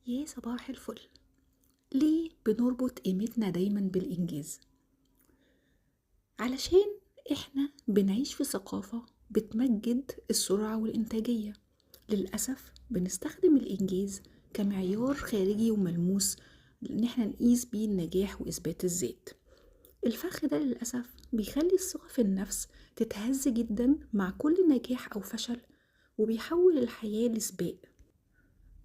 يا صباح الفل. ليه بنربط قيمتنا دايما بالإنجاز؟ علشان إحنا بنعيش في ثقافة بتمجد السرعة والإنتاجية. للأسف بنستخدم الإنجاز كمعيار خارجي وملموس إن إحنا نقيس بيه النجاح وإثبات الذات. الفخ ده للأسف بيخلي الثقة في النفس تتهز جدا مع كل نجاح أو فشل، وبيحول الحياة لسباق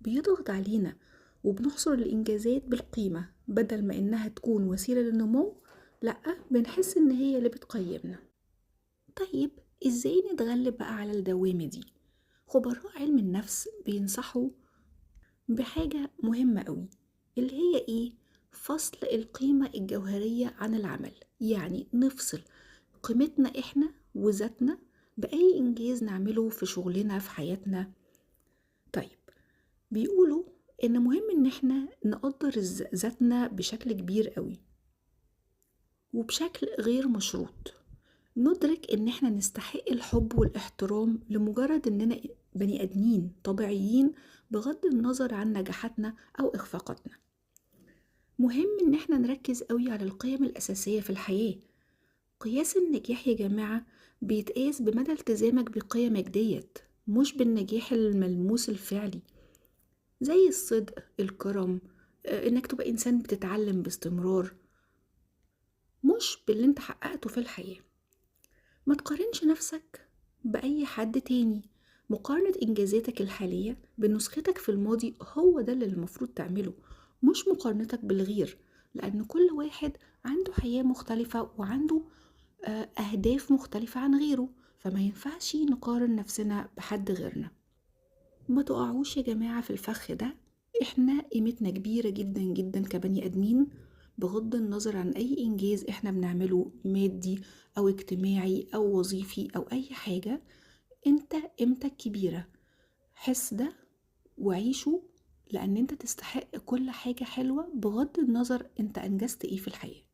بيضغط علينا، وبنحصر الإنجازات بالقيمة بدل ما إنها تكون وسيلة للنمو. لأ، بنحس إن هي اللي بتقيمنا. طيب إزاي نتغلب بقى على الدوامة دي؟ خبراء علم النفس بينصحوا بحاجة مهمة قوي، اللي هي إيه؟ فصل القيمة الجوهرية عن العمل. يعني نفصل قيمتنا إحنا وذاتنا بأي إنجاز نعمله في شغلنا في حياتنا. طيب، بيقولوا ان مهم ان احنا نقدر ذاتنا بشكل كبير قوي وبشكل غير مشروط. ندرك ان احنا نستحق الحب والاحترام لمجرد اننا بني ادمين طبيعيين، بغض النظر عن نجاحاتنا او اخفاقاتنا. مهم ان احنا نركز قوي على القيم الاساسية في الحياة. قياس النجاح يا جماعة بيتقاس بمدى التزامك بقيمك ديت، مش بالنجاح الملموس الفعلي، زي الصدق، الكرم، انك تبقى انسان بتتعلم باستمرار، مش باللي انت حققته في الحياة. ما تقارنش نفسك بأي حد تاني. مقارنة انجازاتك الحالية بنسختك في الماضي هو ده اللي المفروض تعمله، مش مقارنتك بالغير، لأن كل واحد عنده حياة مختلفة وعنده أهداف مختلفة عن غيره، فما ينفعش نقارن نفسنا بحد غيرنا. ما تقعوش يا جماعة في الفخ ده. احنا قيمتنا كبيرة جدا جدا كبني ادمين، بغض النظر عن اي انجاز احنا بنعمله مادي او اجتماعي او وظيفي او اي حاجة. انت قيمتك كبيرة، حس ده وعيشه، لان انت تستحق كل حاجة حلوة بغض النظر انت انجزت ايه في الحياة.